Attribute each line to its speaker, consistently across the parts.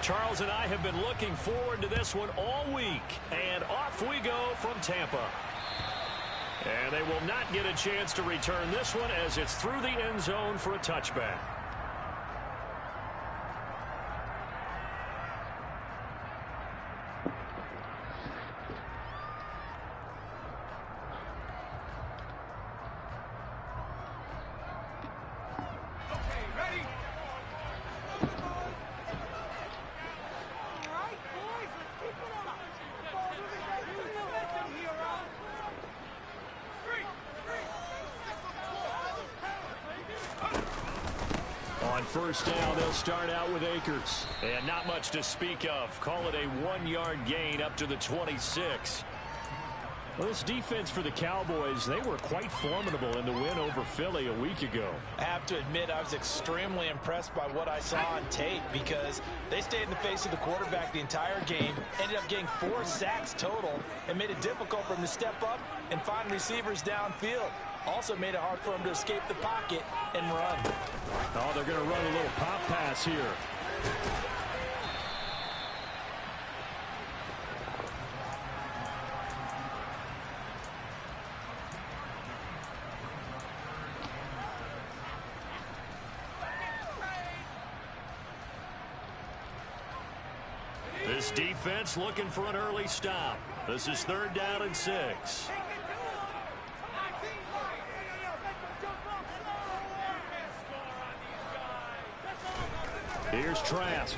Speaker 1: Charles and I have been looking forward to this one all week. And off we go from Tampa. And they will not get a chance to return this one as it's through the end zone for a touchback. On first down, they'll start out with Akers. And not much to speak of. Call it a 1-yard gain up to the 26. Well, this defense for the Cowboys, they were quite formidable in the win over Philly a week ago.
Speaker 2: I have to admit, I was extremely impressed by what I saw on tape because they stayed in the face of the quarterback the entire game, ended up getting 4 sacks total, and made it difficult for him to step up and find receivers downfield. Also made it hard for him to escape the pocket and run.
Speaker 1: Oh, they're going to run a little pop pass here. This defense looking for an early stop. This is 3rd down and 6. Here's Trask.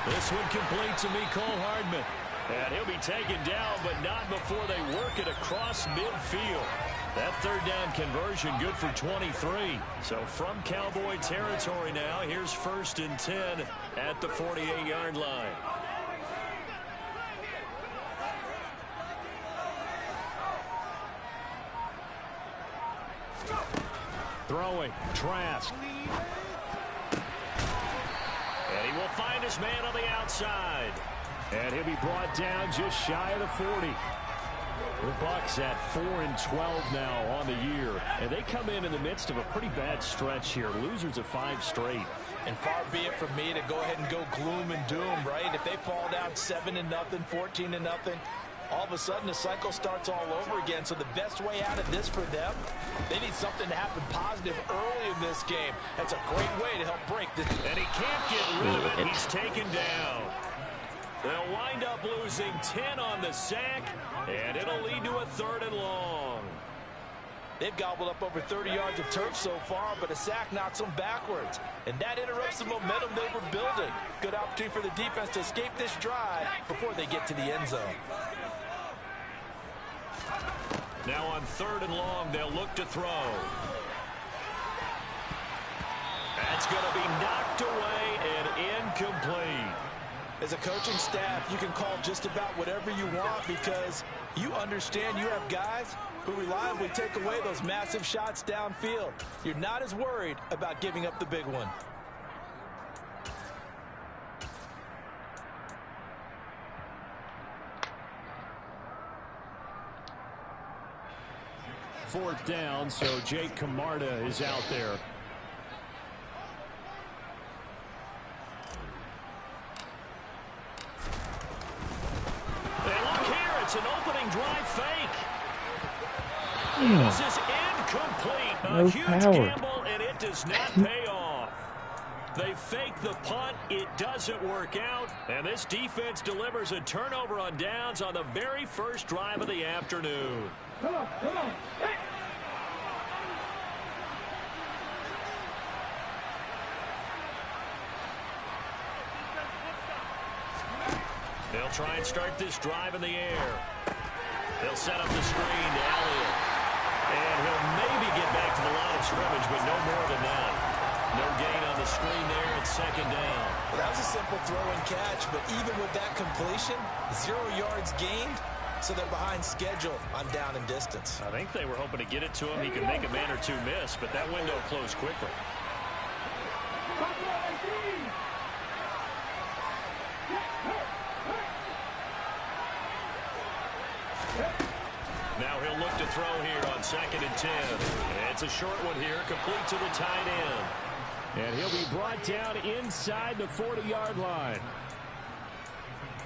Speaker 1: This one complete to Mecole Hardman. And he'll be taken down, but not before they work it across midfield. That 3rd down conversion good for 23. So from Cowboy territory now, here's 1st and 10 at the 48-yard line. Throwing, Trask. And he will find his man on the outside. And he'll be brought down just shy of the 40. The Bucs at 4-12 now on the year. And they come in the midst of a pretty bad stretch here. Losers of 5 straight.
Speaker 2: And far be it from me to go ahead and go gloom and doom, right? If they fall down 7-0, 14-0, all of a sudden the cycle starts all over again. So the best way out of this for them, they need something to happen positive early in this game. That's a great way to help break this.
Speaker 1: And he can't get rid of it. He's taken down. They'll wind up losing 10 on the sack, and it'll lead to a 3rd and long.
Speaker 2: They've gobbled up over 30 yards of turf so far, but a sack knocks them backwards. And that interrupts the momentum they were building. Good opportunity for the defense to escape this drive before they get to the end zone.
Speaker 1: Now on 3rd and long, they'll look to throw. That's going to be knocked away and incomplete.
Speaker 2: As a coaching staff, you can call just about whatever you want because you understand you have guys who reliably take away those massive shots downfield. You're not as worried about giving up the big one.
Speaker 1: Fourth down, so Jake Camarda is out there. It's an opening drive fake. This is incomplete. A huge gamble, and it does not pay off. They fake the punt. It doesn't work out. And this defense delivers a turnover on downs on the very first drive of the afternoon.
Speaker 3: Come on, come on. Hey.
Speaker 1: They'll try and start this drive in the air. They'll set up the screen to Elliott. And he'll maybe get back to the line of scrimmage, but no more than that. No gain on the screen there at 2nd down.
Speaker 2: Well, that was a simple throw and catch, but even with that completion, 0 yards gained, so they're behind schedule on down and distance.
Speaker 1: I think they were hoping to get it to him. He could make a man or two miss, but that window closed quickly. Now he'll look to throw here on 2nd and 10. It's a short one here, complete to the tight end. And he'll be brought down inside the 40-yard line.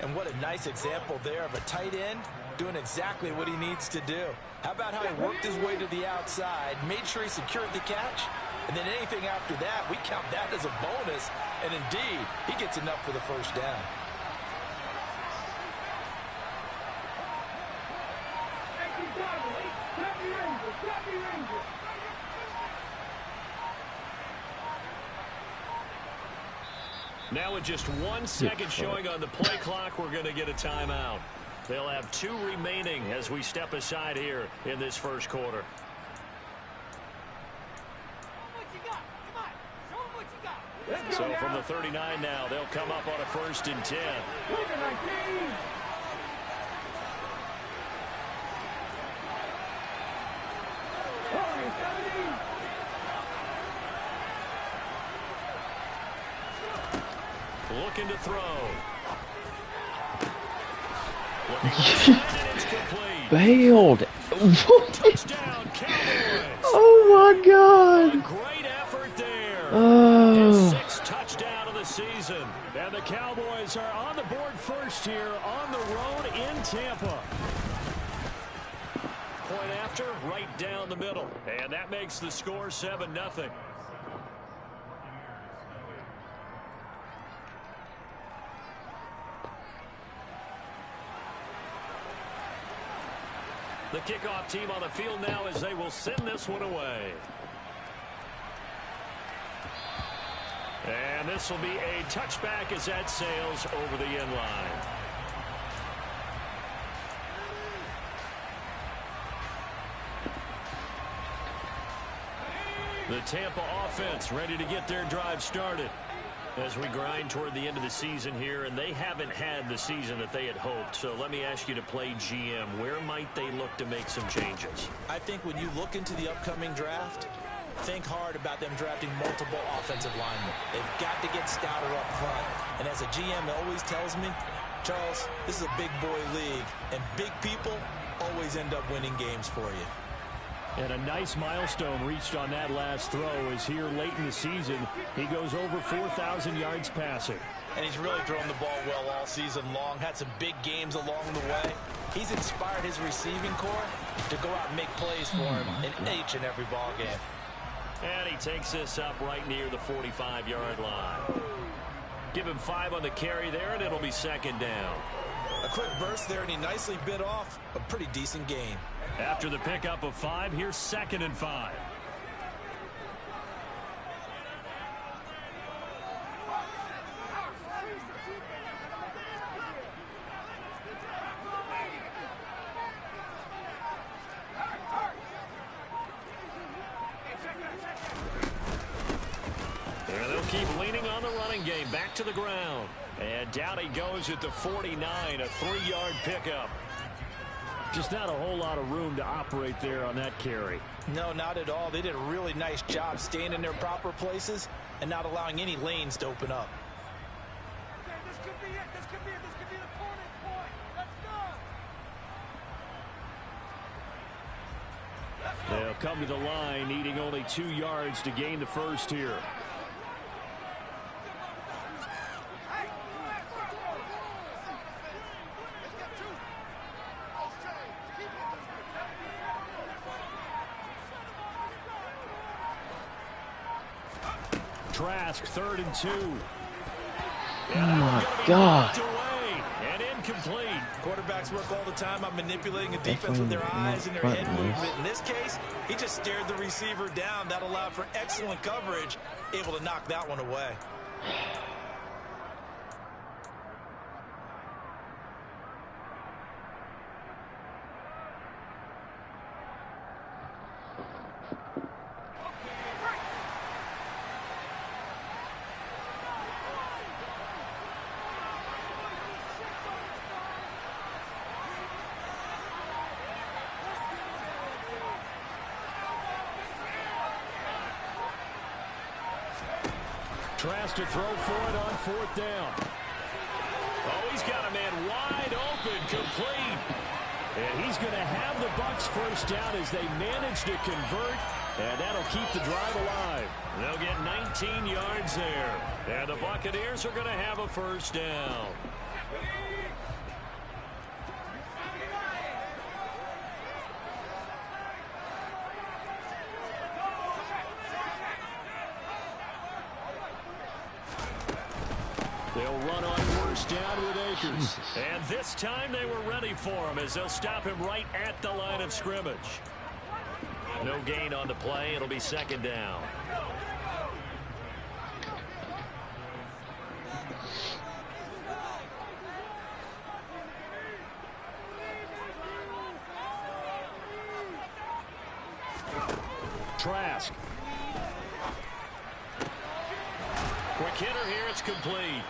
Speaker 2: And what a nice example there of a tight end doing exactly what he needs to do. How about how he worked his way to the outside, made sure he secured the catch, and then anything after that, we count that as a bonus. And indeed, he gets enough for the first down.
Speaker 1: Now with just 1 second showing on the play clock, we're going to get a timeout. They'll have 2 remaining as we step aside here in this first quarter. So from the 39 now, they'll come up on a 1st and 10. Looking to throw.
Speaker 3: Bailed. Oh my God.
Speaker 1: Great effort there.
Speaker 3: Oh.
Speaker 1: His 6th touchdown of the season. And the Cowboys are on the board first here on the road in Tampa. Point after, right down the middle. And that makes the score 7-0. The kickoff team on the field now as they will send this one away. And this will be a touchback as that sails over the end line. The Tampa offense ready to get their drive started as we grind toward the end of the season here, and they haven't had the season that they had hoped. So let me ask you to play GM. Where might they look to make some changes?
Speaker 2: I think when you look into the upcoming draft, think hard about them drafting multiple offensive linemen. They've got to get stouter up front. And as a GM always tells me, Charles, this is a big boy league, and big people always end up winning games for you.
Speaker 1: And a nice milestone reached on that last throw as here late in the season, he goes over 4,000 yards passing.
Speaker 2: And he's really thrown the ball well all season long, had some big games along the way. He's inspired his receiving corps to go out and make plays for him in each and every ball game.
Speaker 1: And he takes this up right near the 45-yard line. Give him 5 on the carry there, and it'll be 2nd down.
Speaker 2: A quick burst there, and he nicely bit off a pretty decent gain.
Speaker 1: After the pickup of 5, here's 2nd and 5. And they'll keep leaning on the running game. Back to the ground. And down he goes at the 49, a 3-yard pickup. Just not a whole lot of room to operate there on that carry.
Speaker 2: No, not at all. They did a really nice job staying in their proper places and not allowing any lanes to open up.
Speaker 4: Okay, this could be it. This could be it. This could be the turning point. Let's go.
Speaker 1: They'll come to the line, needing only 2 yards to gain the first here. Trask, 3rd and 2.
Speaker 3: Oh my God.
Speaker 1: And incomplete.
Speaker 2: Quarterbacks work all the time on manipulating a defense with their eyes and their head movement. In this case, he just stared the receiver down. That allowed for excellent coverage, able to knock that one away.
Speaker 1: Trask to throw for it on 4th down. Oh, he's got a man wide open, complete. And he's going to have the Bucs first down as they manage to convert And that'll keep the drive alive. They'll get 19 yards there. And the Buccaneers are going to have a first down. They'll run on first down with Akers.
Speaker 3: Jesus.
Speaker 1: And this time they were ready for him as they'll stop him right at the line of scrimmage. No gain on the play. It'll be second down. Trask. Quick hitter here. It's complete.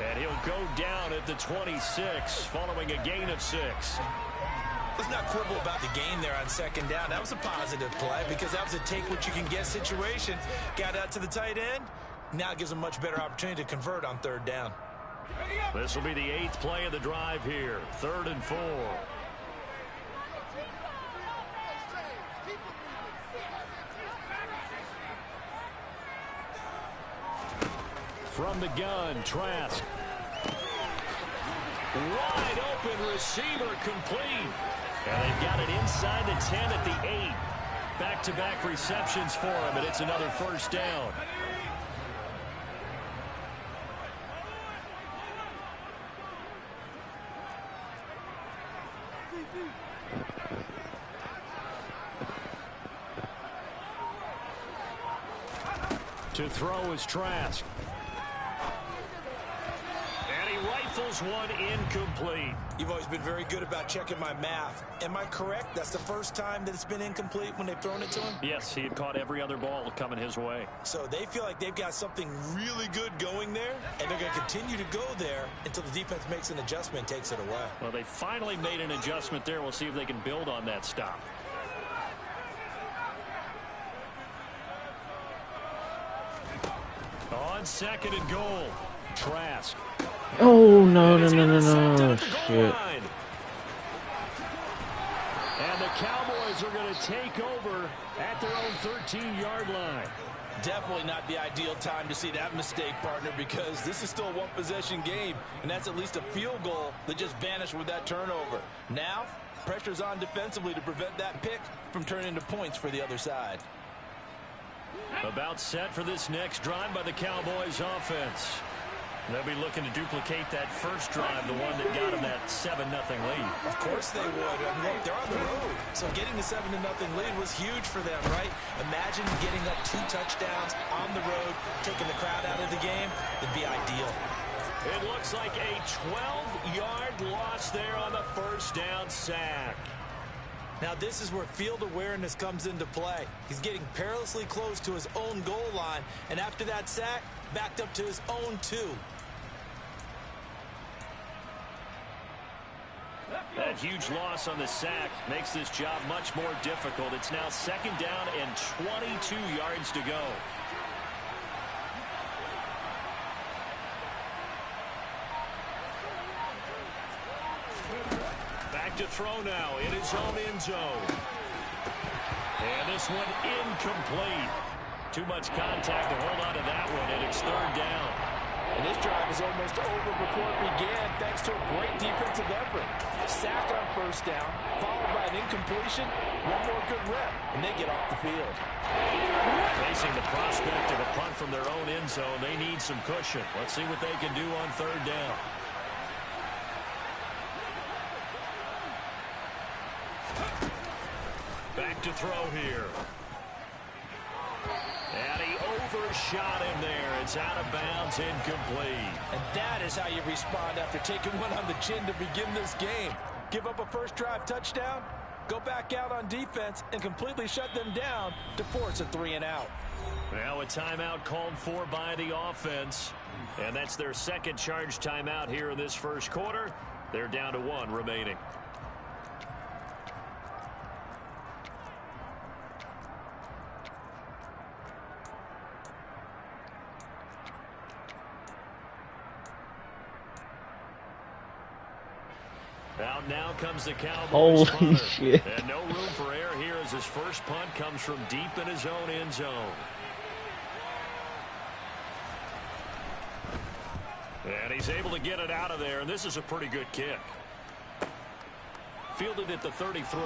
Speaker 1: And he'll go down at the 26 following a gain of 6.
Speaker 2: Let's not quibble about the gain there on second down. That was a positive play because that was a take-what-you-can-get situation. Got out to the tight end. Now it gives them a much better opportunity to convert on third down.
Speaker 1: This will be the 8th play of the drive here. 3rd and 4. From the gun, Trask. Wide open receiver complete. And they've got it inside the 10 at the 8. Back-to-back receptions for him, and it's another first down. To throw is Trask. And he rifles one incomplete.
Speaker 2: You've always been very good about checking my math. Am I correct? That's the first time that it's been incomplete when they've thrown it to him?
Speaker 1: Yes, he had caught every other ball coming his way.
Speaker 2: So they feel like they've got something really good going there, and they're going to continue to go there until the defense makes an adjustment and takes it away.
Speaker 1: Well, they finally made an adjustment there. We'll see if they can build on that stop. On 2nd and goal, Trask.
Speaker 3: Oh, no, no, no, no, no. Shit.
Speaker 1: And the Cowboys are going to take over at their own 13-yard line.
Speaker 2: Definitely not the ideal time to see that mistake, partner, because this is still a one-possession game, and that's at least a field goal that just vanished with that turnover. Now, pressure's on defensively to prevent that pick from turning into points for the other side.
Speaker 1: About set for this next drive by the Cowboys offense. They'll be looking to duplicate that first drive, the one that got them that 7-0 lead.
Speaker 2: Of course they would. I mean, look, they're on the road. So getting the 7-0 lead was huge for them, right? Imagine getting up 2 touchdowns on the road, taking the crowd out of the game. It'd be ideal.
Speaker 1: It looks like a 12-yard loss there on the first down sack.
Speaker 2: Now this is where field awareness comes into play. He's getting perilously close to his own goal line, and after that sack, backed up to his own 2.
Speaker 1: That huge loss on the sack makes this job much more difficult. It's now 2nd down and 22 yards to go. Back to throw now in his own end zone. And this one incomplete. Too much contact to hold on to that one, and it's 3rd down.
Speaker 2: And this drive is almost over before it began thanks to a great defensive effort. Sack on first down, followed by an incompletion, one more good rep, and they get off the field.
Speaker 1: Facing the prospect of a punt from their own end zone, they need some cushion. Let's see what they can do on 3rd down. Back to throw here. And he overshot him there. It's out of bounds, incomplete.
Speaker 2: And that is how you respond after taking one on the chin to begin this game. Give up a first drive touchdown, go back out on defense, and completely shut them down to force a 3-and-out.
Speaker 1: Now a timeout called for by the offense. And that's their 2nd charge timeout here in this first quarter. They're down to 1 remaining. Out now comes the Cowboys.
Speaker 3: Holy shit.
Speaker 1: And no room for error here as his first punt comes from deep in his own end zone. And he's able to get it out of there, and this is a pretty good kick. Fielded at the 33.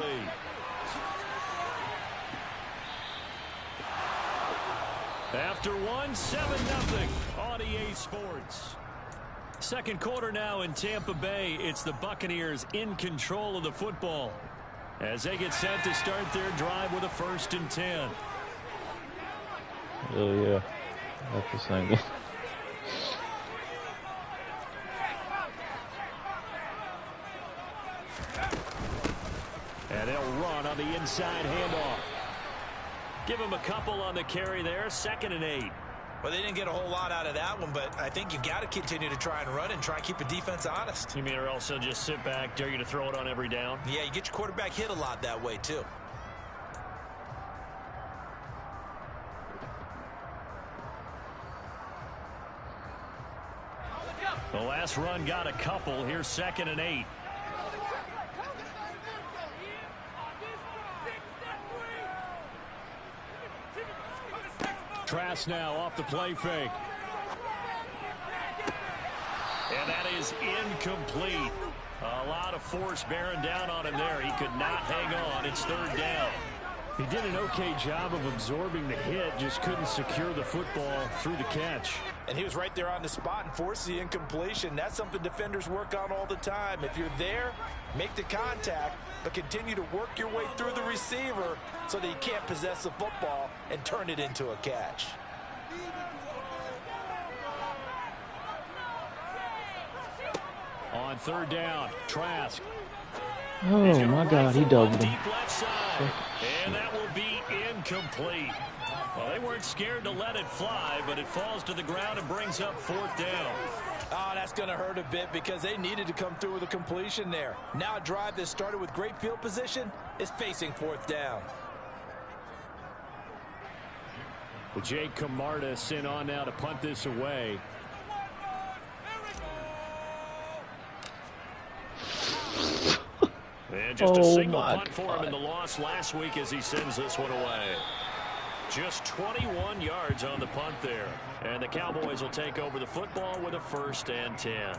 Speaker 1: After one, 7-0 on EA Sports. Second quarter now in Tampa Bay. It's the Buccaneers in control of the football as they get set to start their drive with a 1st and 10.
Speaker 3: Oh, yeah. That's the single.
Speaker 1: And they'll run on the inside handoff. Give him a couple on the carry there. 2nd and 8.
Speaker 2: Well, they didn't get a whole lot out of that one, but I think you've got to continue to try and run and try and keep the defense honest.
Speaker 1: You mean or else they'll just sit back, dare you to throw it on every down?
Speaker 2: Yeah, you get your quarterback hit a lot that way, too.
Speaker 1: The last run got a couple. Here's 2nd and 8. Trask now off the play fake. And that is incomplete. A lot of force bearing down on him there. He could not hang on. It's 3rd down. He did an okay job of absorbing the hit, just couldn't secure the football through the catch.
Speaker 2: And he was right there on the spot and forced the incompletion. That's something defenders work on all the time. If you're there, make the contact, but continue to work your way through the receiver so that you can't possess the football and turn it into a catch.
Speaker 1: On 3rd down, Trask.
Speaker 3: Oh, my God. He doubled him.
Speaker 1: And that will be incomplete. Well, they weren't scared to let it fly, but it falls to the ground and brings up 4th down.
Speaker 2: Oh, that's going to hurt a bit because they needed to come through with a completion there. Now a drive that started with great field position is facing 4th down.
Speaker 1: Well, Jake Camarda sent on now to punt this away. And just a single punt for him in the loss last week as he sends this one away. Just 21 yards on the punt there. And the Cowboys will take over the football with a 1st and 10.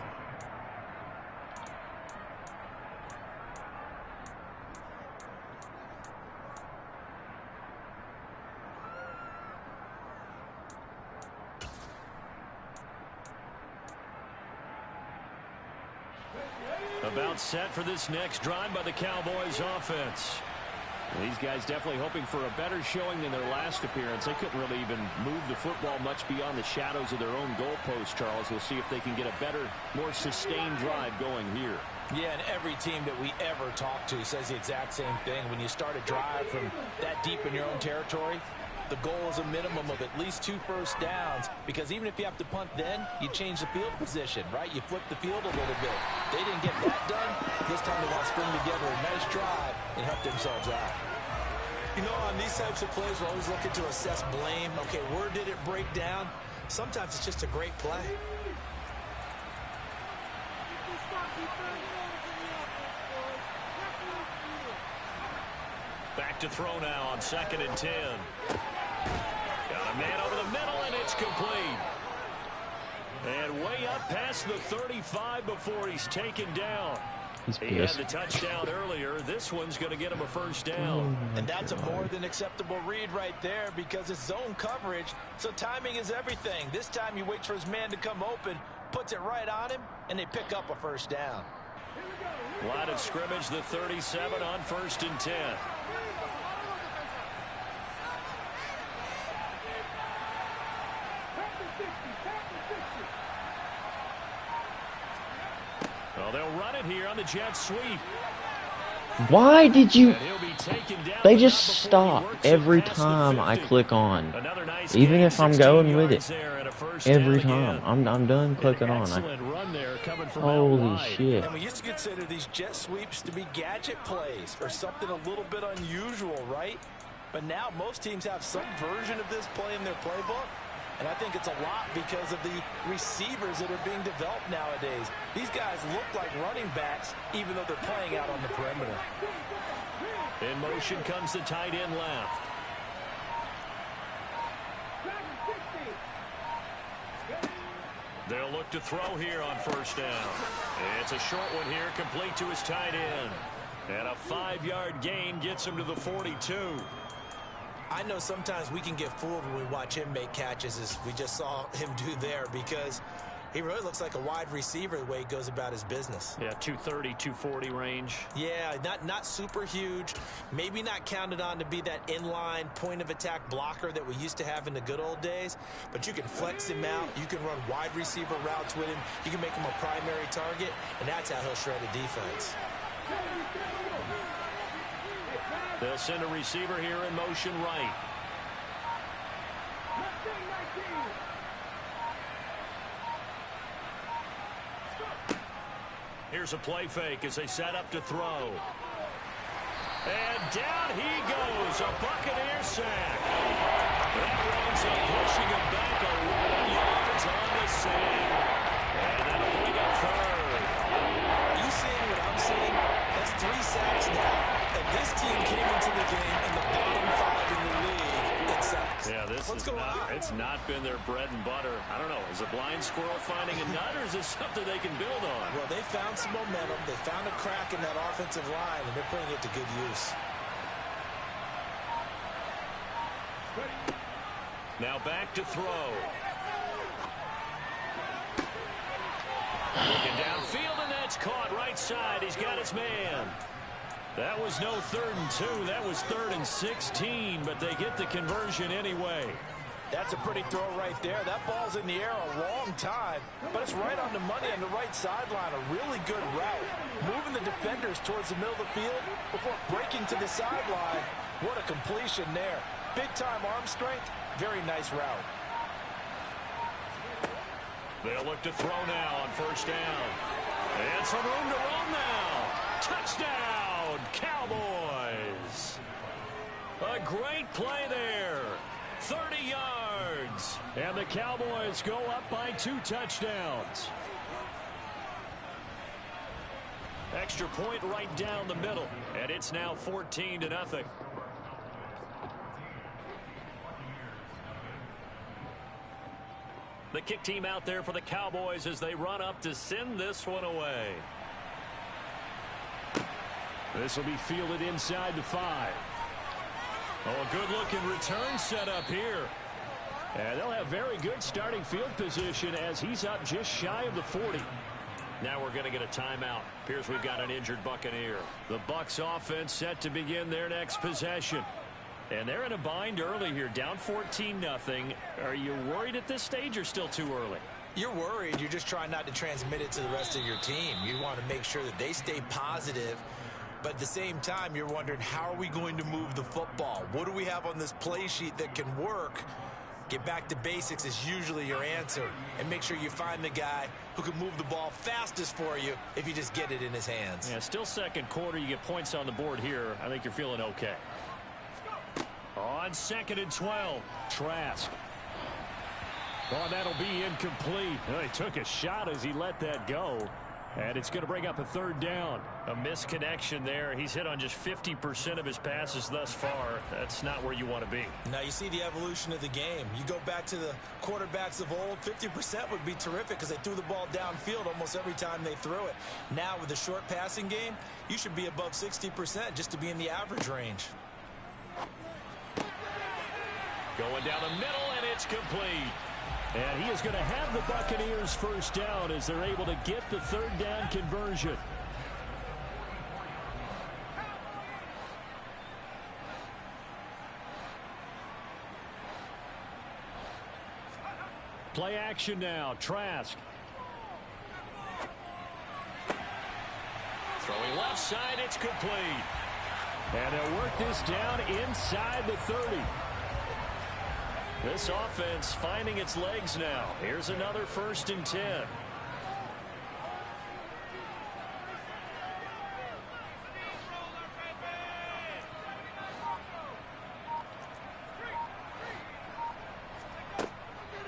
Speaker 1: About set for this next drive by the Cowboys offense. These guys definitely hoping for a better showing than their last appearance. They couldn't really even move the football much beyond the shadows of their own goalpost, Charles. We'll see if they can get a better, more sustained drive going here.
Speaker 2: Yeah, and every team that we ever talk to says the exact same thing. When you start a drive from that deep in your own territory, the goal is a minimum of at least 2 first downs, because even if you have to punt then, you change the field position, right? You flip the field a little bit. They didn't get that done. This time they want to string together a nice drive and help themselves out. You know, on these types of plays, we're always looking to assess blame. Okay, where did it break down? Sometimes it's just a great play.
Speaker 1: Back to throw now on 2nd and 10. Got a man over the middle, and it's complete. And way up past the 35 before he's taken down. He had the touchdown earlier. This one's going to get him a 1st down.
Speaker 2: And that's a more than acceptable read right there because it's zone coverage, so timing is everything. This time he waits for his man to come open, puts it right on him, and they pick up a 1st down.
Speaker 1: Line of scrimmage, the 37 on 1st and 10. Well, they'll run it here on the jet sweep.
Speaker 3: Why did you... They just stop every time I click on. Even if I'm going with it. Every time. I'm done clicking on. Holy shit.
Speaker 2: And we used to consider these jet sweeps to be gadget plays or something a little bit unusual, right? But now most teams have some version of this play in their playbook. And I think it's a lot because of the receivers that are being developed nowadays. These guys look like running backs even though they're playing out on the perimeter.
Speaker 1: In motion comes the tight end left. They'll look to throw here on first down. It's a short one here, complete to his tight end. And a 5-yard gain gets him to the 42.
Speaker 2: I know sometimes we can get fooled when we watch him make catches, as we just saw him do there, because he really looks like a wide receiver the way he goes about his business.
Speaker 1: Yeah, 230, 240 range.
Speaker 2: Yeah, not super huge. Maybe not counted on to be that inline point-of-attack blocker that we used to have in the good old days. But you can flex him out. You can run wide receiver routes with him. You can make him a primary target, and that's how he'll shred a defense.
Speaker 1: They'll send a receiver here in motion right. Here's a play fake as they set up to throw. And down he goes, a Buccaneer sack. That runs up, pushing him back 11 yards on the save. And that'll bring up third.
Speaker 2: Are you seeing what I'm seeing? That's 3 sacks now. And this team came into the game in the bottom 5 in the league in sacks.
Speaker 1: Yeah, it's not been their bread and butter. I don't know, is a blind squirrel finding a nut, or is this something they can build on?
Speaker 2: Well, they found some momentum. They found a crack in that offensive line, and they're putting it to good use.
Speaker 1: Now back to throw. Looking downfield, and that's caught right side. He's got his man. That was no 3rd and 2. That was 3rd and 16, but they get the conversion anyway.
Speaker 2: That's a pretty throw right there. That ball's in the air a long time, but it's right on the money on the right sideline. A really good route. Moving the defenders towards the middle of the field before breaking to the sideline. What a completion there. Big-time arm strength. Very nice route.
Speaker 1: They'll look to throw now on first down. And some room to run now. Touchdown, Cowboys. A great play there. 30 yards. And the Cowboys go up by 2 touchdowns. Extra point right down the middle. And it's now 14-0. The kick team out there for the Cowboys as they run up to send this one away. This will be fielded inside the 5. Oh, a good-looking return set up here. And they'll have very good starting field position as he's up just shy of the 40. Now we're going to get a timeout. Appears we've got an injured Buccaneer. The Bucs offense set to begin their next possession. And they're in a bind early here, down 14-0. Are you worried at this stage or still too early?
Speaker 2: You're worried. You're just trying not to transmit it to the rest of your team. You want to make sure that they stay positive. But at the same time, you're wondering, how are we going to move the football? What do we have on this play sheet that can work? Get back to basics is usually your answer. And make sure you find the guy who can move the ball fastest for you if you just get it in his hands.
Speaker 1: Yeah, still second quarter. You get points on the board here. I think you're feeling okay. On 2nd and 12, Trask. Oh, that'll be incomplete. Well, he took a shot as he let that go. And it's going to bring up a 3rd down. A misconnection there. He's hit on just 50% of his passes thus far. That's not where you want to be.
Speaker 2: Now you see the evolution of the game. You go back to the quarterbacks of old, 50% would be terrific because they threw the ball downfield almost every time they threw it. Now with the short passing game, you should be above 60% just to be in the average range.
Speaker 1: Going down the middle, and it's complete. And he is going to have the Buccaneers first down as they're able to get the 3rd down conversion. Play action now. Trask. Throwing left side, it's complete. And they'll work this down inside the 30. This offense finding its legs now. Here's another 1st and 10.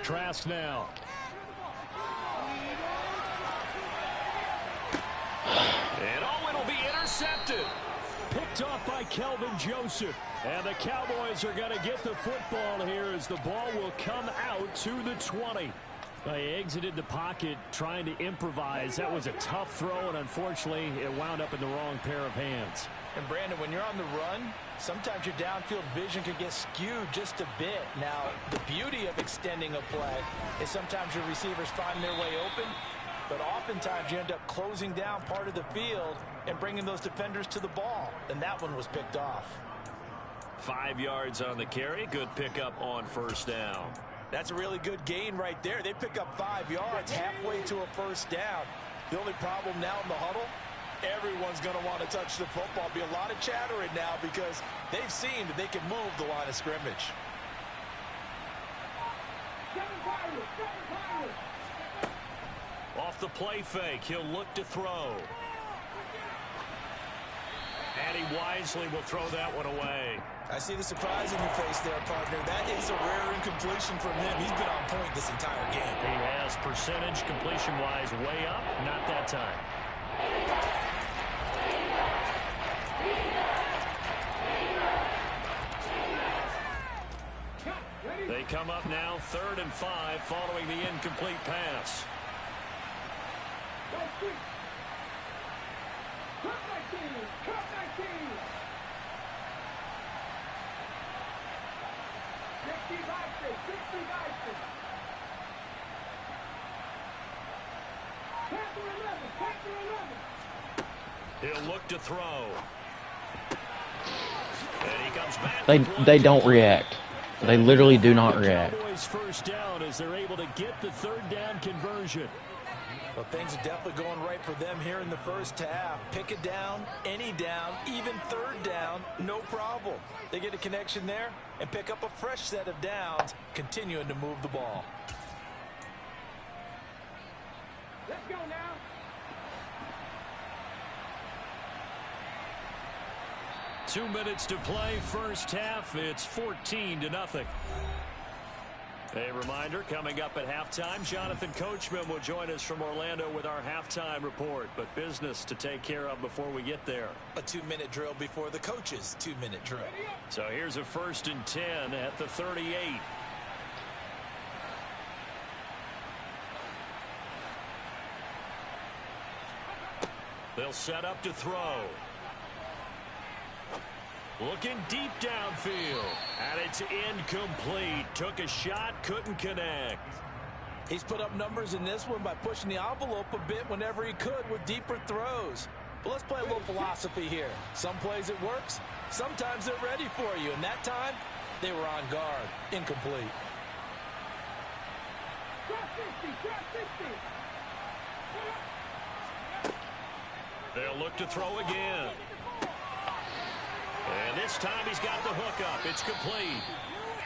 Speaker 1: Trask now. And oh, it'll be intercepted. Picked picked off by Kelvin Joseph. And the Cowboys are going to get the football here as the ball will come out to the 20. They exited the pocket trying to improvise. That was a tough throw, and unfortunately, it wound up in the wrong pair of hands.
Speaker 2: And Brandon, when you're on the run, sometimes your downfield vision can get skewed just a bit. Now, the beauty of extending a play is sometimes your receivers find their way open, but oftentimes you end up closing down part of the field and bringing those defenders to the ball. And that one was picked off.
Speaker 1: 5 yards on the carry. Good pickup on first down.
Speaker 2: That's a really good gain right there. They pick up 5 yards halfway to a first down. The only problem now in the huddle, everyone's going to want to touch the football. Be a lot of chattering now because they've seen that they can move the line of scrimmage.
Speaker 1: Off the play fake, he'll look to throw. And he wisely will throw that one away.
Speaker 2: I see the surprise in your face there, partner. That is a rare incompletion from him. He's been on point this entire game.
Speaker 1: He has percentage completion-wise way up. Not that time. They come up now 3rd and 5 following the incomplete pass. He'll look to throw. And he comes back.
Speaker 3: They don't react. They literally do not react.
Speaker 1: Cowboys first down as they're able to get the 3rd down conversion.
Speaker 2: Well, things are definitely going right for them here in the first half. Pick it down, any down, even 3rd down, no problem. They get a connection there and pick up a fresh set of downs, continuing to move the ball.
Speaker 4: Let's go now.
Speaker 1: Two minutes to play, first half. It's 14-0. A reminder, coming up at halftime, Jonathan Coachman will join us from Orlando with our halftime report. But business to take care of before we get there.
Speaker 2: A 2-minute drill before the coach's 2-minute drill.
Speaker 1: So here's a 1st and 10 at the 38. They'll set up to throw. Looking deep downfield, and it's incomplete. Took a shot, couldn't connect.
Speaker 2: He's put up numbers in this one by pushing the envelope a bit whenever he could with deeper throws. But let's play a little philosophy here. Some plays it works, sometimes they're ready for you. And that time, they were on guard. Incomplete.
Speaker 1: They'll look to throw again. And this time he's got the hook up. It's complete.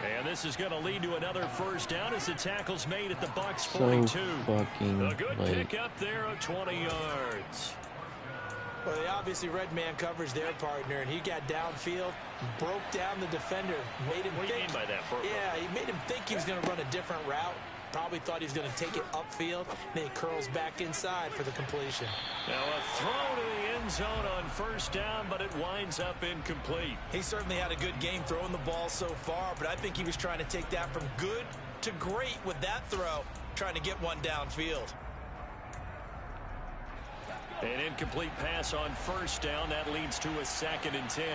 Speaker 1: And this is going to lead to another first down as the tackle's made at the Bucs 42.
Speaker 3: So fucking
Speaker 1: a good
Speaker 3: late.
Speaker 1: pick up there of 20 yards.
Speaker 2: Well, they obviously read man coverage their partner, and he got downfield, broke down the defender, made him
Speaker 1: What do you
Speaker 2: think.
Speaker 1: mean by that, Furbo?
Speaker 2: Yeah, he made him think he was going to run a different route. Probably thought he was going to take it upfield. Then he curls back inside for the completion.
Speaker 1: Now a throw to the end zone on first down, but it winds up incomplete.
Speaker 2: He certainly had a good game throwing the ball so far, but I think he was trying to take that from good to great with that throw, trying to get one downfield.
Speaker 1: An incomplete pass on first down. That leads to a 2nd and 10.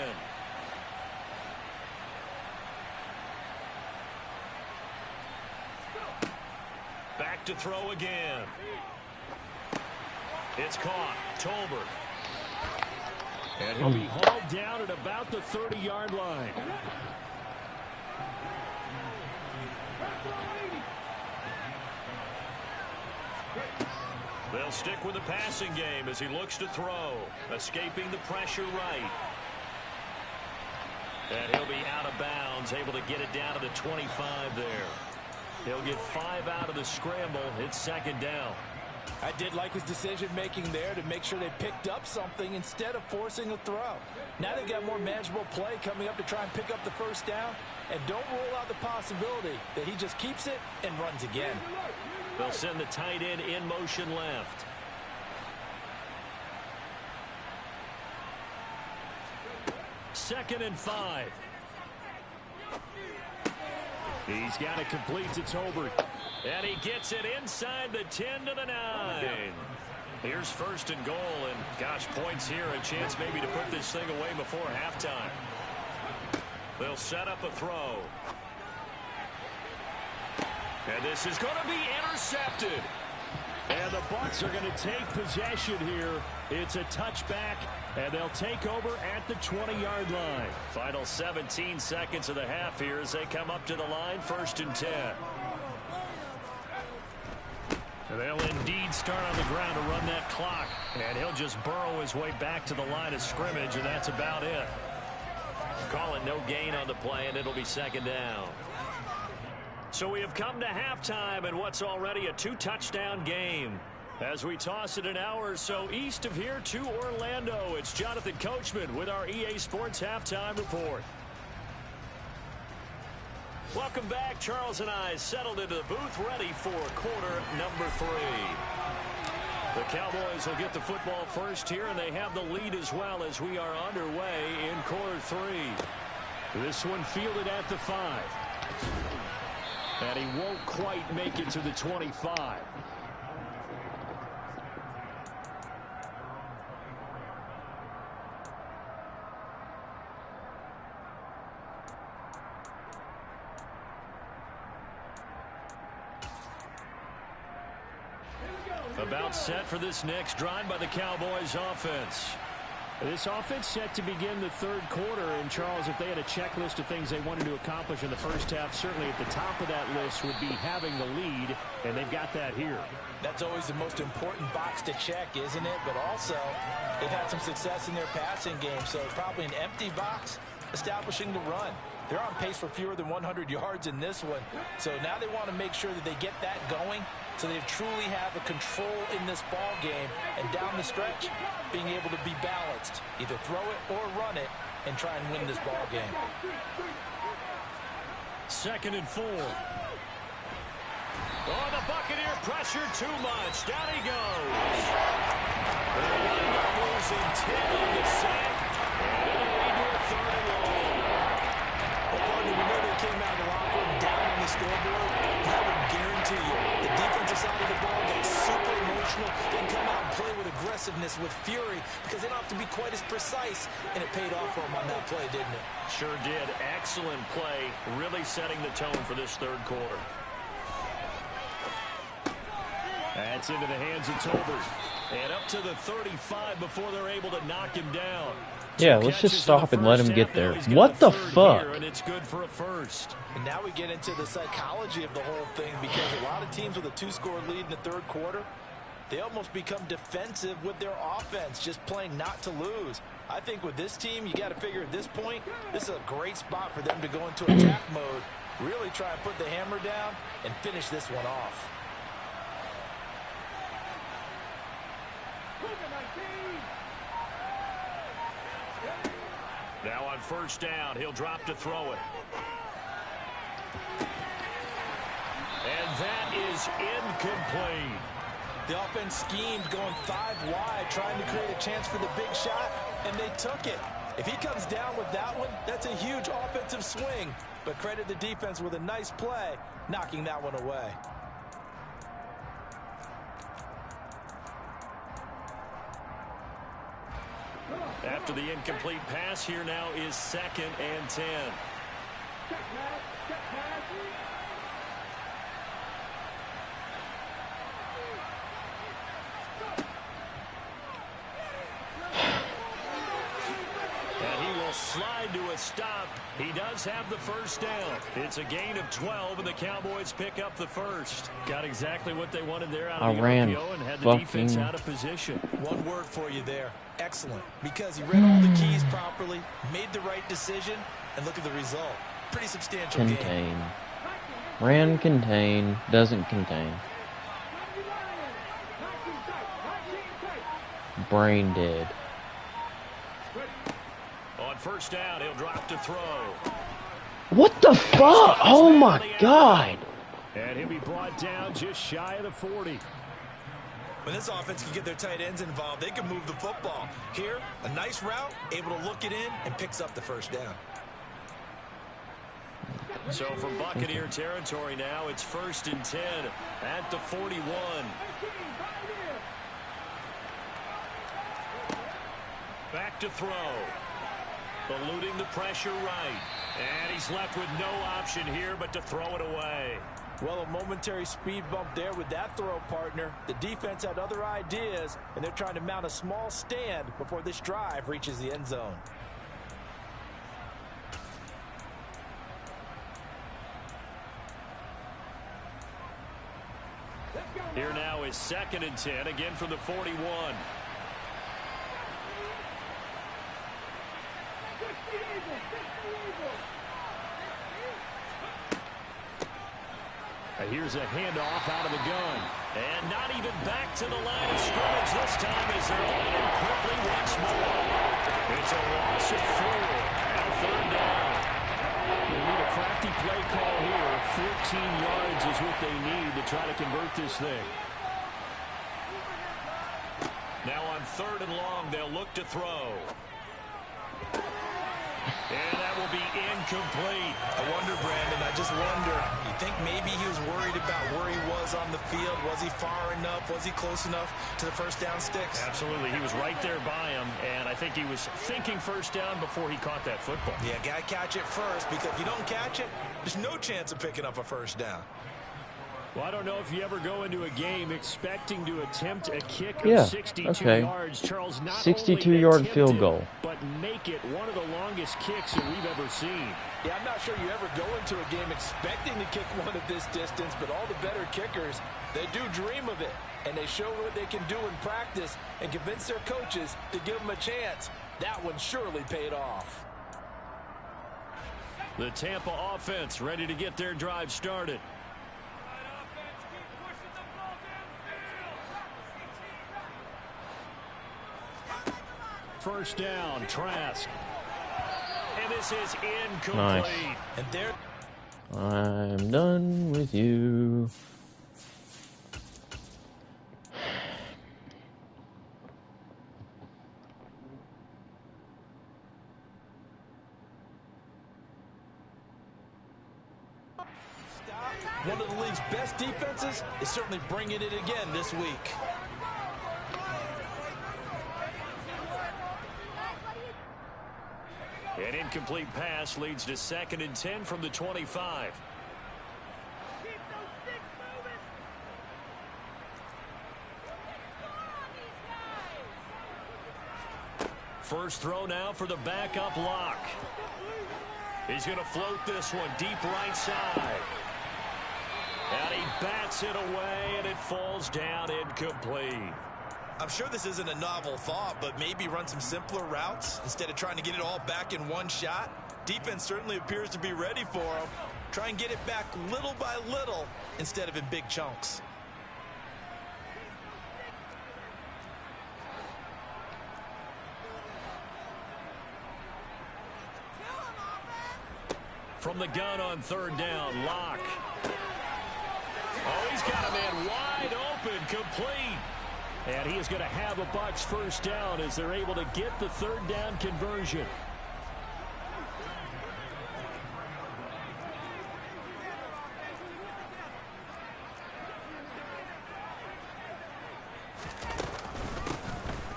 Speaker 1: Back to throw again. It's caught. Tolbert. And he'll be hauled down at about the 30-yard line. They'll stick with the passing game as he looks to throw. Escaping the pressure right. And he'll be out of bounds, able to get it down to the 25 there. He'll get 5 out of the scramble. It's 2nd down.
Speaker 2: I did like his decision-making there to make sure they picked up something instead of forcing a throw. Now they've got more manageable play coming up to try and pick up the first down. And don't rule out the possibility that he just keeps it and runs again.
Speaker 1: They'll send the tight end in motion left. 2nd and 5. He's got it complete to Tolbert. And he gets it inside the 10 to the 9. Here's 1st and goal. And, gosh, points here. A chance maybe to put this thing away before halftime. They'll set up a throw. And this is going to be intercepted. And the Bucs are going to take possession here. It's a touchback, and they'll take over at the 20-yard line. Final 17 seconds of the half here as they come up to the line, 1st and 10. They'll indeed start on the ground to run that clock. And he'll just burrow his way back to the line of scrimmage, and that's about it. Call it no gain on the play, and it'll be 2nd down. So we have come to halftime in what's already a 2-touchdown game. As we toss it an hour or so east of here to Orlando, it's Jonathan Coachman with our EA Sports Halftime Report. Welcome back. Charles and I settled into the booth ready for quarter number 3. The Cowboys will get the football first here, and they have the lead as well as we are underway in quarter 3. This one fielded at the 5. And he won't quite make it to the 25. About set for this next drive by the Cowboys offense. This offense set to begin the 3rd quarter. And, Charles, if they had a checklist of things they wanted to accomplish in the first half, certainly at the top of that list would be having the lead, and they've got that here.
Speaker 2: That's always the most important box to check, isn't it? But also, they've had some success in their passing game, so probably an empty box establishing the run. They're on pace for fewer than 100 yards in this one, so now they want to make sure that they get that going so they truly have a control in this ball game, and down the stretch, being able to be balanced. Either throw it or run it and try and win this ball game.
Speaker 1: 2nd and 4. Oh, the Buccaneer pressure too much. Down he goes. The windup moves in 10 on the sack. And it'll lead to a 3rd and long.
Speaker 2: Well, partner, we know they came out of the locker room down on the scoreboard. I would guarantee you the defensive side of the ball gets super emotional. They can come out and play with aggressiveness, with fury, because they don't have to be quite as precise. And it paid off for them on that play, didn't it?
Speaker 1: Sure did. Excellent play. Really setting the tone for this 3rd quarter. That's into the hands of Tolbert. And up to the 35 before they're able to knock him down.
Speaker 3: Yeah, let's just stop and let him get there. What the fuck?
Speaker 1: And it's good for a 1st.
Speaker 2: And now we get into the psychology of the whole thing, because a lot of teams with a 2-score lead in the 3rd quarter, they almost become defensive with their offense, just playing not to lose. I think with this team, you got to figure at this point, this is a great spot for them to go into attack mode, really try and put the hammer down and finish this one off.
Speaker 1: Now on 1st down, he'll drop to throw it. And that is incomplete.
Speaker 2: The offense schemed going 5 wide, trying to create a chance for the big shot, and they took it. If he comes down with that one, that's a huge offensive swing. But credit the defense with a nice play, knocking that one away.
Speaker 1: After the incomplete pass, here now is 2nd and 10. And he will slide to a stop. He does have the 1st down. It's a gain of 12, and the Cowboys pick up the 1st. Got exactly what they wanted there out of the RPO and had the defense out of position.
Speaker 2: One word for you there. Excellent. Because he read all the keys properly, made the right decision, and look at the result. Pretty substantial
Speaker 3: Contain.
Speaker 2: game.
Speaker 3: Ran, contain, doesn't contain. Brain dead.
Speaker 1: On 1st down, he'll drop to throw.
Speaker 3: What the fuck? Oh my god.
Speaker 1: And he'll be brought down just shy of the 40.
Speaker 2: When this offense can get their tight ends involved, they can move the football. Here, a nice route, able to look it in, and picks up the first down.
Speaker 1: So from Buccaneer territory now, it's 1st and 10 at the 41. Back to throw. Eluding the pressure right. And he's left with no option here but to throw it away.
Speaker 2: Well, a momentary speed bump there with that throw, partner. The defense had other ideas, and they're trying to mount a small stand before this drive reaches the end zone.
Speaker 1: Here now is 2nd and 10, again from the 41. Here's a handoff out of the gun. And not even back to the line of scrimmage this time as they're on him quickly once more. It's a loss of 4. Now 3rd down. They need a crafty play call here. 14 yards is what they need to try to convert this thing. Now on 3rd and long, they'll look to throw. And that will be incomplete.
Speaker 2: I wonder, Brandon, I just wonder. You think maybe he was worried about where he was on the field? Was he far enough? Was he close enough to the first down sticks?
Speaker 1: Absolutely. He was right there by him, and I think he was thinking first down before he caught that football.
Speaker 2: Yeah, got to catch it first, because if you don't catch it, there's no chance of picking up a first down.
Speaker 1: Well, I don't know if you ever go into a game expecting to attempt a kick of 62 yards. Charles, not
Speaker 3: 62-yard field goal.
Speaker 1: But make it one of the longest kicks that we've ever seen.
Speaker 2: Yeah, I'm not sure you ever go into a game expecting to kick one of this distance, but all the better kickers, they do dream of it. And they show what they can do in practice and convince their coaches to give them a chance. That one surely paid off.
Speaker 1: The Tampa offense ready to get their drive started. First down, Trask. And this is incomplete.
Speaker 3: Nice.
Speaker 2: And there.
Speaker 3: I'm done with you.
Speaker 2: One of the league's best defenses is certainly bringing it again this week.
Speaker 1: An incomplete pass leads to 2nd and 10 from the 25. First throw now for the backup lock. He's going to float this one deep right side. And he bats it away, and it falls down incomplete.
Speaker 2: I'm sure this isn't a novel thought, but maybe run some simpler routes instead of trying to get it all back in one shot. Defense certainly appears to be ready for him. Try and get it back little by little instead of in big chunks.
Speaker 1: From the gun on 3rd down, Locke. Oh, he's got a man wide open, complete. And he is going to have a Bucs first down as they're able to get the 3rd down conversion.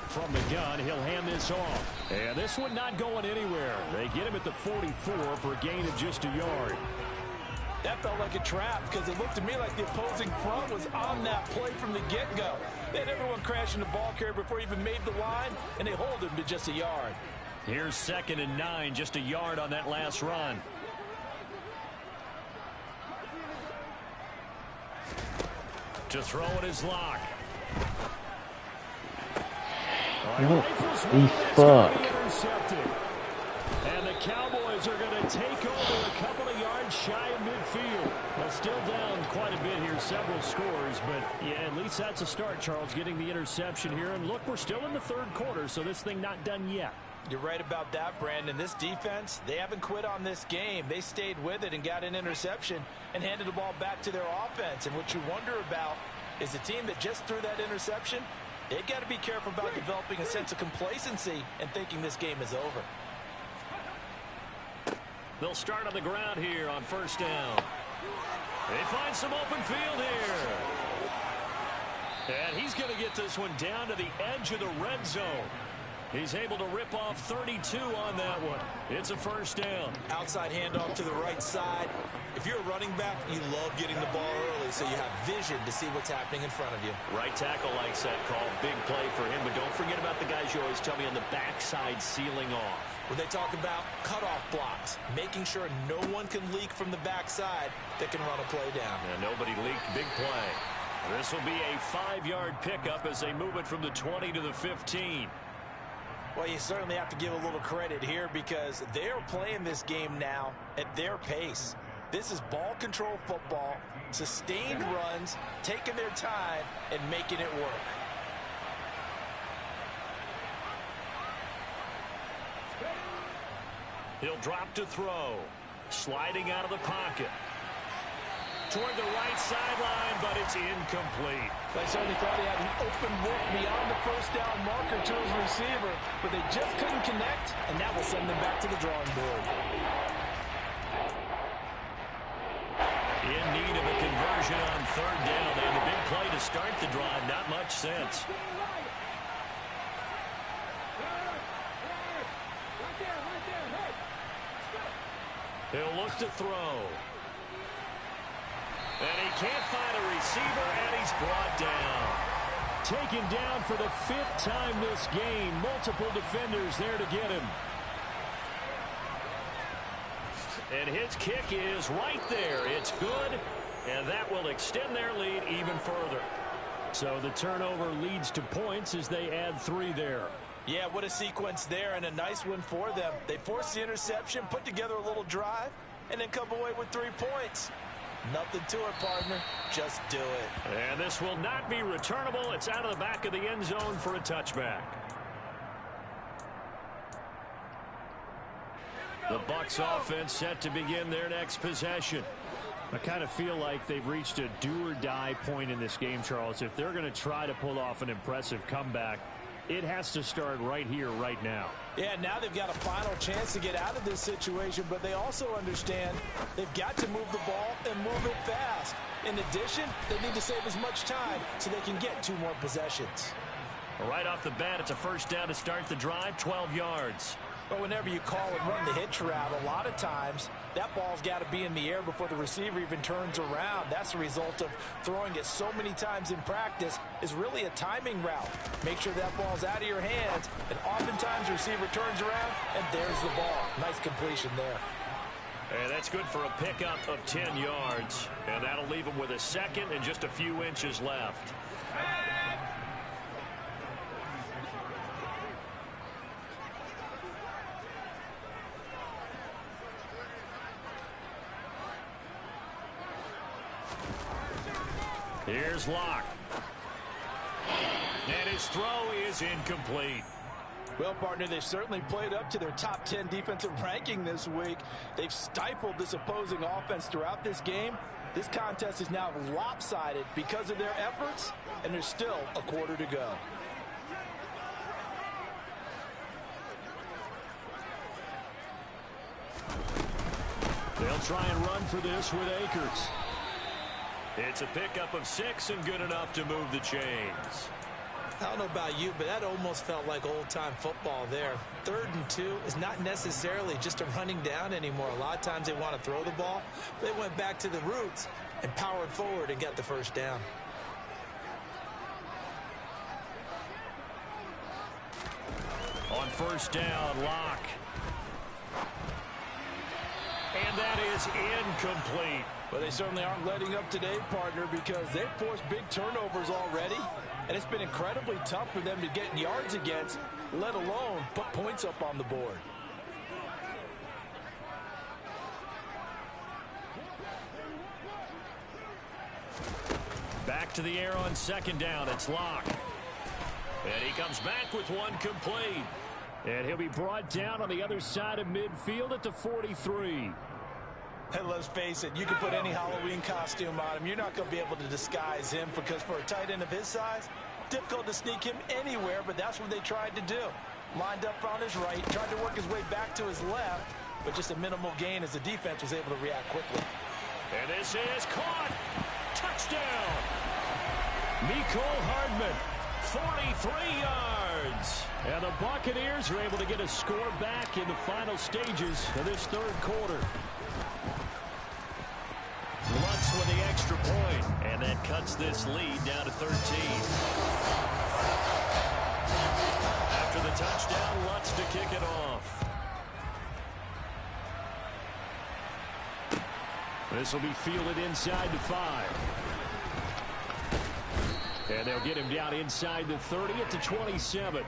Speaker 1: From the gun, he'll hand this off. And this one not going anywhere. They get him at the 44 for a gain of just a yard.
Speaker 2: That felt like a trap because it looked to me like the opposing front was on that play from the get-go. They had everyone crashing the ball carrier before he even made the line, and they hold him to just a yard.
Speaker 1: Here's 2nd and 9, just a yard on that last run. To throw it is Locke.
Speaker 3: What the fuck?
Speaker 1: And the Cowboys are going to take over a couple of yards shy of midfield. Well, still down quite a bit here, several scores, but yeah, at least that's a start, Charles, getting the interception here. And look, we're still in the 3rd quarter, so this thing not done yet.
Speaker 2: You're right about that, Brandon. This defense, they haven't quit on this game. They stayed with it and got an interception and handed the ball back to their offense. And what you wonder about is the team that just threw that interception. They've got to be careful about developing a sense of complacency and thinking this game is over.
Speaker 1: They'll start on the ground here on first down. They find some open field here. And he's going to get this one down to the edge of the red zone. He's able to rip off 32 on that one. It's a first down.
Speaker 2: Outside handoff to the right side. If you're a running back, you love getting the ball early so you have vision to see what's happening in front of you.
Speaker 1: Right tackle likes that call. Big play for him. But don't forget about the guys you always tell me on the backside sealing off.
Speaker 2: When they talk about cutoff blocks, making sure no one can leak from the backside that can run a play down.
Speaker 1: And nobody leaked. Big play. This will be a 5-yard pickup as they move it from the 20 to the 15.
Speaker 2: Well, you certainly have to give a little credit here because they're playing this game now at their pace. This is ball control football, sustained runs, taking their time, and making it work.
Speaker 1: He'll drop to throw. Sliding out of the pocket. Toward the right sideline, but it's incomplete.
Speaker 2: They certainly thought he had an open look beyond the first down marker to his receiver, but they just couldn't connect, and that will send them back to the drawing board.
Speaker 1: In need of a conversion on third down. They had a big play to start the drive. Not much sense. He'll look to throw. And he can't find a receiver, and he's brought down. Taken down for the 5th time this game. Multiple defenders there to get him. And his kick is right there. It's good, and that will extend their lead even further. So the turnover leads to points as they add 3 there.
Speaker 2: Yeah, what a sequence there, and a nice one for them. They forced the interception, put together a little drive, and then come away with 3 points. Nothing to it, partner. Just do it.
Speaker 1: And this will not be returnable. It's out of the back of the end zone for a touchback. The Bucs offense set to begin their next possession. I kind of feel like they've reached a do-or-die point in this game, Charles. If they're going to try to pull off an impressive comeback, it has to start right here, right now.
Speaker 2: Yeah, now they've got a final chance to get out of this situation, but they also understand they've got to move the ball and move it fast. In addition, they need to save as much time so they can get 2 more possessions.
Speaker 1: Right off the bat, it's a first down to start the drive, 12 yards.
Speaker 2: But whenever you call and run the hitch route, a lot of times that ball's got to be in the air before the receiver even turns around. That's the result of throwing it so many times in practice is really a timing route. Make sure that ball's out of your hands, and oftentimes the receiver turns around, and there's the ball. Nice completion there.
Speaker 1: And that's good for a pickup of 10 yards. And that'll leave them with a second and just a few inches left. Here's Locke. And his throw is incomplete.
Speaker 2: Well, partner, they've certainly played up to their top 10 defensive ranking this week. They've stifled this opposing offense throughout this game. This contest is now lopsided because of their efforts, and there's still a quarter to go.
Speaker 1: They'll try and run for this with Akers. It's a pickup of 6 and good enough to move the chains.
Speaker 2: I don't know about you, but that almost felt like old-time football there. 3rd and 2 is not necessarily just a running down anymore. A lot of times they want to throw the ball. They went back to the roots and powered forward and got the first down.
Speaker 1: On first down, Locke. And that is incomplete.
Speaker 2: Well, they certainly aren't letting up today, partner, because they've forced big turnovers already, and it's been incredibly tough for them to get yards against, let alone put points up on the board.
Speaker 1: Back to the air on second down. It's Locke. And he comes back with one complete. And he'll be brought down on the other side of midfield at the 43.
Speaker 2: And let's face it, you can put any Halloween costume on him. You're not going to be able to disguise him because for a tight end of his size, difficult to sneak him anywhere, but that's what they tried to do. Lined up on his right, tried to work his way back to his left, but just a minimal gain as the defense was able to react quickly.
Speaker 1: And this is caught. Touchdown. Mecole Hardman, 43 yards. And the Buccaneers are able to get a score back in the final stages of this third quarter. Lutz with the extra point, and that cuts this lead down to 13. After the touchdown, Lutz to kick it off. This will be fielded inside the 5. And they'll get him down inside the 30 at the 27.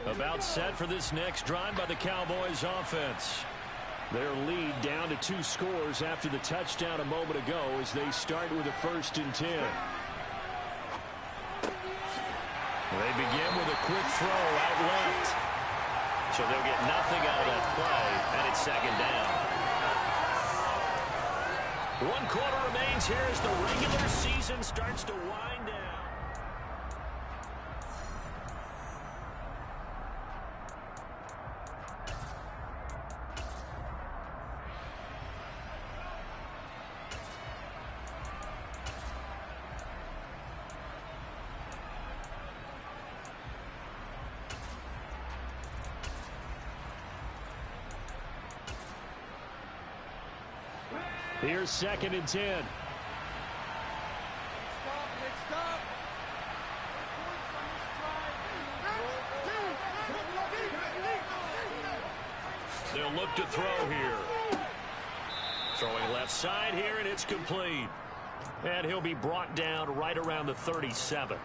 Speaker 1: About set for this next drive by the Cowboys offense. Their lead down to 2 scores after the touchdown a moment ago as they start with a 1st and 10. They begin with a quick throw out left. So they'll get nothing out of that play, and it's 2nd down. 1 quarter remains here as the regular season starts to wind down. Here's 2nd and 10. They'll look to throw here. Throwing left side here, and it's complete. And he'll be brought down right around the 37.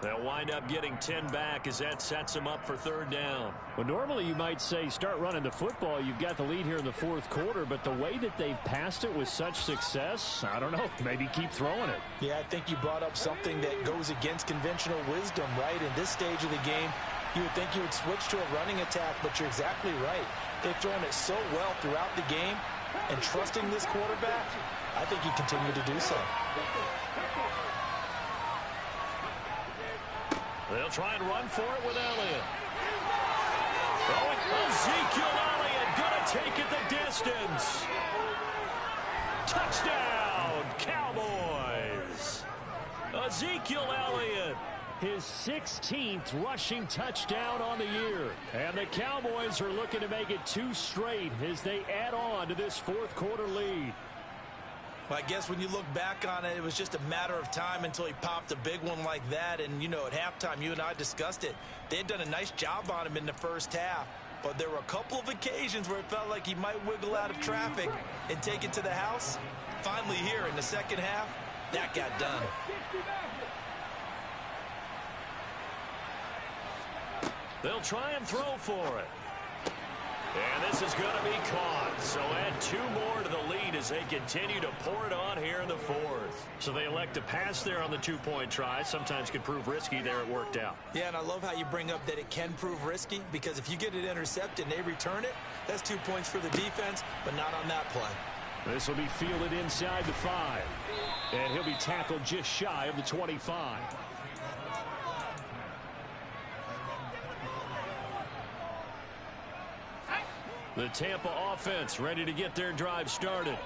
Speaker 1: They'll wind up getting 10 back as that sets him up for 3rd down.
Speaker 5: Well, normally you might say start running the football. You've got the lead here in the 4th quarter, but the way that they've passed it with such success, I don't know, maybe keep throwing it.
Speaker 2: Yeah, I think you brought up something that goes against conventional wisdom, right? In this stage of the game, you would think you would switch to a running attack, but you're exactly right. They've thrown it so well throughout the game, and trusting this quarterback, I think you continue to do so.
Speaker 1: They'll try and run for it with Elliott. Ezekiel Elliott going to take it the distance. Touchdown, Cowboys. Ezekiel Elliott, his 16th rushing touchdown on the year. And the Cowboys are looking to make it 2 straight as they add on to this 4th quarter lead.
Speaker 2: Well, I guess when you look back on it, it was just a matter of time until he popped a big one like that. And, you know, at halftime, you and I discussed it. They had done a nice job on him in the first half. But there were a couple of occasions where it felt like he might wiggle out of traffic and take it to the house. Finally here in the second half, that got done.
Speaker 1: They'll try and throw for it. And this is going to be caught. So add 2 more to the lead as they continue to pour it on here in the 4th. So they elect to pass there on the 2-point try. Sometimes can prove risky. There it worked out.
Speaker 2: Yeah, and I love how you bring up that it can prove risky, because if you get it intercepted and they return it, that's 2 points for the defense, but not on that play.
Speaker 5: This will be fielded inside the 5. And he'll be tackled just shy of the 25.
Speaker 1: The Tampa offense ready to get their drive started.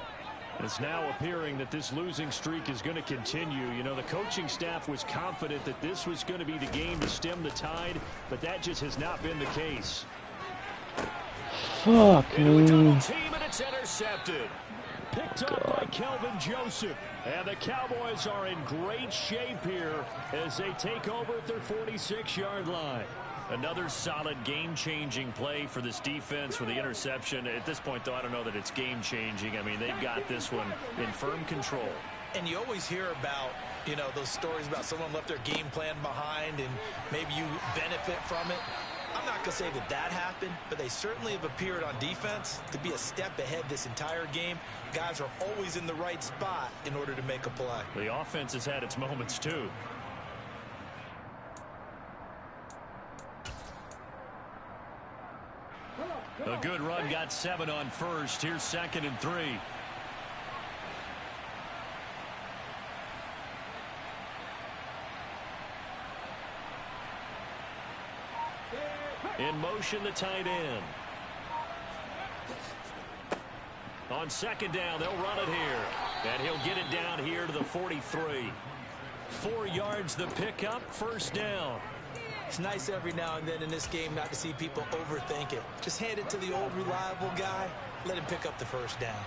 Speaker 5: It's now appearing that this losing streak is going to continue. You know, the coaching staff was confident that this was going to be the game to stem the tide, but that just has not been the case.
Speaker 3: Fuck
Speaker 1: Into a double
Speaker 3: me.
Speaker 1: team, and it's intercepted.
Speaker 5: Picked up by Kelvin Joseph.
Speaker 1: And the Cowboys are in great shape here as they take over at their 46-yard line. Another solid game-changing play for this defense for the interception. At this point, though, I don't know that it's game-changing. I mean, they've got this one in firm control.
Speaker 2: And you always hear about, you know, those stories about someone left their game plan behind and maybe you benefit from it. I'm not going to say that that happened, but they certainly have appeared on defense to be a step ahead this entire game. Guys are always in the right spot in order to make a play.
Speaker 5: The offense has had its moments, too. A good run, got 7 on first. Here's 2nd and 3. In motion, the tight end. On 2nd down, they'll run it here. And he'll get it down here to the 43. 4 yards the pickup, 1st down.
Speaker 2: It's nice every now and then in this game not to see people overthink it. Just hand it to the old reliable guy. Let him pick up the 1st down.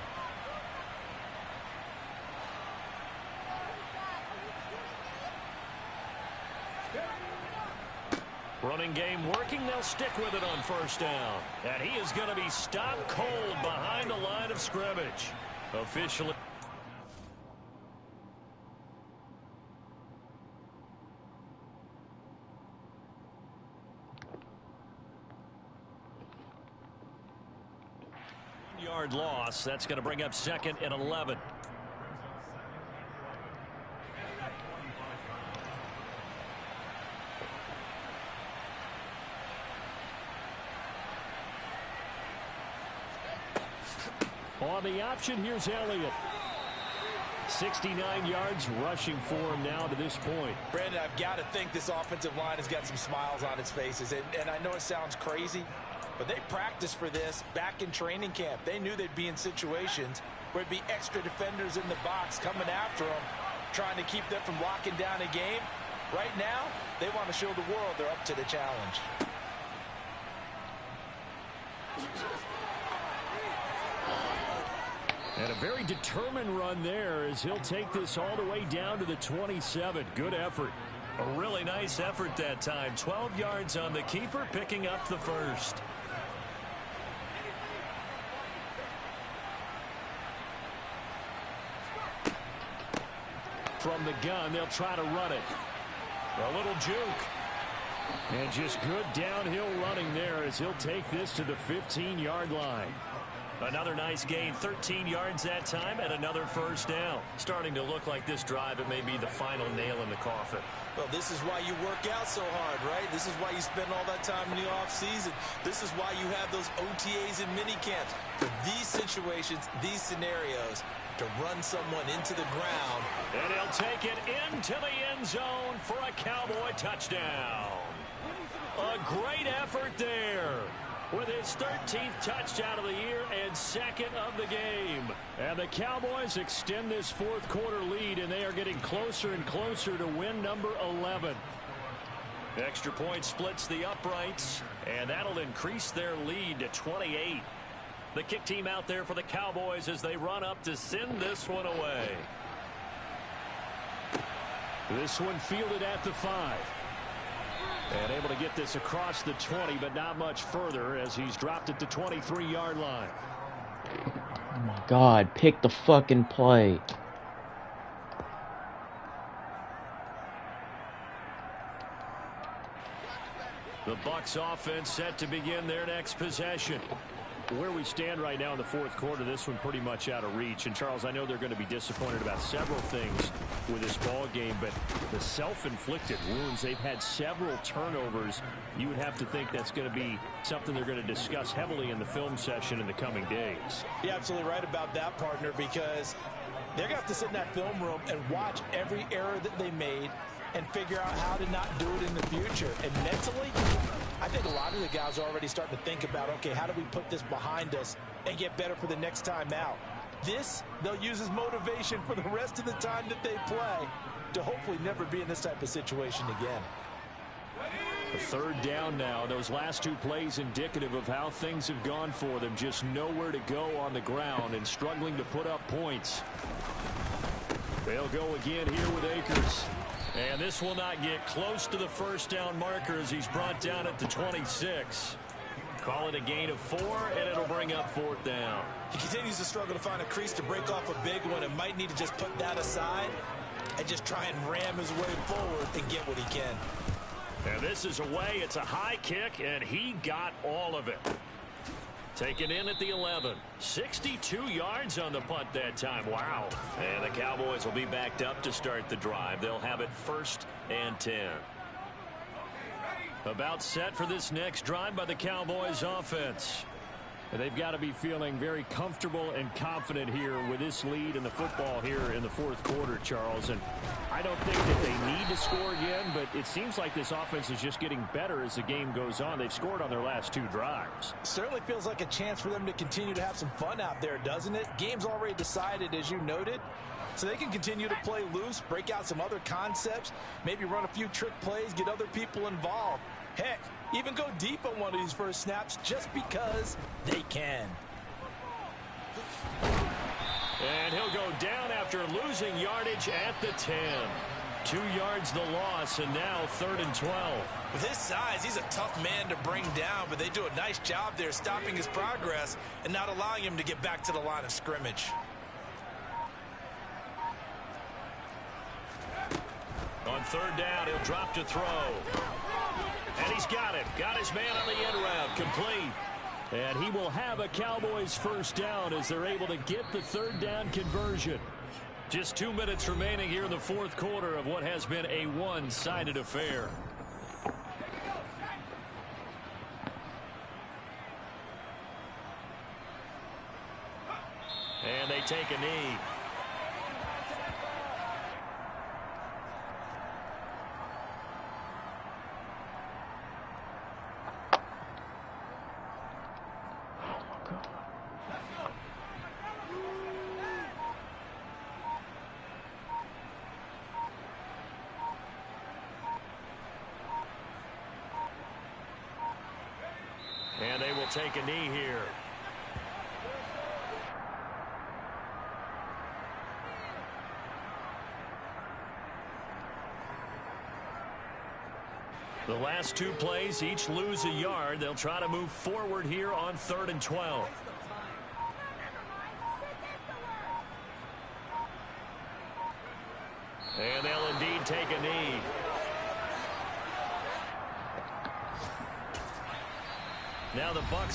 Speaker 5: Running game working. They'll stick with it on 1st down. And he is going to be stopped cold behind the line of scrimmage. Officially. Yard loss. That's going to bring up 2nd and 11. On the option, here's Elliott. 69 yards rushing for him now to this point.
Speaker 2: Brandon, I've got to think this offensive line has got some smiles on its faces. And I know it sounds crazy, but they practiced for this back in training camp. They knew they'd be in situations where it'd be extra defenders in the box coming after them, trying to keep them from locking down a game. Right now, they want to show the world they're up to the challenge.
Speaker 5: And a very determined run there as he'll take this all the way down to the 27. Good effort. A really nice effort that time. 12 yards on the keeper, picking up the 1st. From the gun, they'll try to run it. A little juke. And just good downhill running there as he'll take this to the 15-yard line. Another nice gain, 13 yards that time, and another 1st down. Starting to look like this drive, it may be the final nail in the coffin.
Speaker 2: Well, this is why you work out so hard, right? This is why you spend all that time in the offseason. This is why you have those OTAs and mini camps. For these situations, these scenarios, to run someone into the ground.
Speaker 5: And he'll take it into the end zone for a Cowboy touchdown. A great effort there, with his 13th touchdown of the year and 2nd of the game. And the Cowboys extend this 4th quarter lead, and they are getting closer and closer to win number 11. Extra point splits the uprights, and that'll increase their lead to 28. The kick team out there for the Cowboys as they run up to send this one away. This one fielded at the 5. And able to get this across the 20, but not much further as he's dropped it to 23-yard line.
Speaker 3: Oh my God, pick the fucking play.
Speaker 5: The Bucs offense set to begin their next possession. Where we stand right now in the 4th quarter, this one pretty much out of reach. And, Charles, I know they're going to be disappointed about several things with this ball game, but the self-inflicted wounds, they've had several turnovers. You would have to think that's going to be something they're going to discuss heavily in the film session in the coming days.
Speaker 2: You're absolutely right about that, partner, because they're going to have to sit in that film room and watch every error that they made and figure out how to not do it in the future. And mentally, I think a lot of the guys are already starting to think about, okay, how do we put this behind us and get better for the next time out? This, they'll use as motivation for the rest of the time that they play to hopefully never be in this type of situation again.
Speaker 5: A 3rd down now. Those last 2 plays indicative of how things have gone for them. Just nowhere to go on the ground and struggling to put up points. They'll go again here with Akers. And this will not get close to the 1st down marker as he's brought down at the 26. Call it a gain of 4, and it'll bring up 4th down.
Speaker 2: He continues to struggle to find a crease to break off a big one and might need to just put that aside and just try and ram his way forward and get what he can.
Speaker 5: And this is away. It's a high kick, and he got all of it. Taken in at the 11. 62 yards on the punt that time. Wow. And the Cowboys will be backed up to start the drive. They'll have it 1st and 10. About set for this next drive by the Cowboys offense. They've got to be feeling very comfortable and confident here with this lead in the football here in the 4th quarter, Charles. And I don't think that they need to score again, but it seems like this offense is just getting better as the game goes on. They've scored on their last 2 drives.
Speaker 2: Certainly feels like a chance for them to continue to have some fun out there, doesn't it? Game's already decided, as you noted. So they can continue to play loose, break out some other concepts, maybe run a few trick plays, get other people involved. Heck, even go deep on one of these first snaps just because they can.
Speaker 5: And he'll go down after losing yardage at the 10. 2 yards the loss, and now 3rd and 12.
Speaker 2: With his size, he's a tough man to bring down, but they do a nice job there stopping his progress and not allowing him to get back to the line of scrimmage.
Speaker 5: On 3rd down, he'll drop to throw. And he's got it. Got his man on the end route. Complete. And he will have a Cowboys 1st down as they're able to get the 3rd down conversion. Just 2 minutes remaining here in the 4th quarter of what has been a one-sided affair. And they take a knee. And they will take a knee here. The last 2 plays each lose a yard. They'll try to move forward here on 3rd and 12. And they'll indeed take a knee. Now the Bucs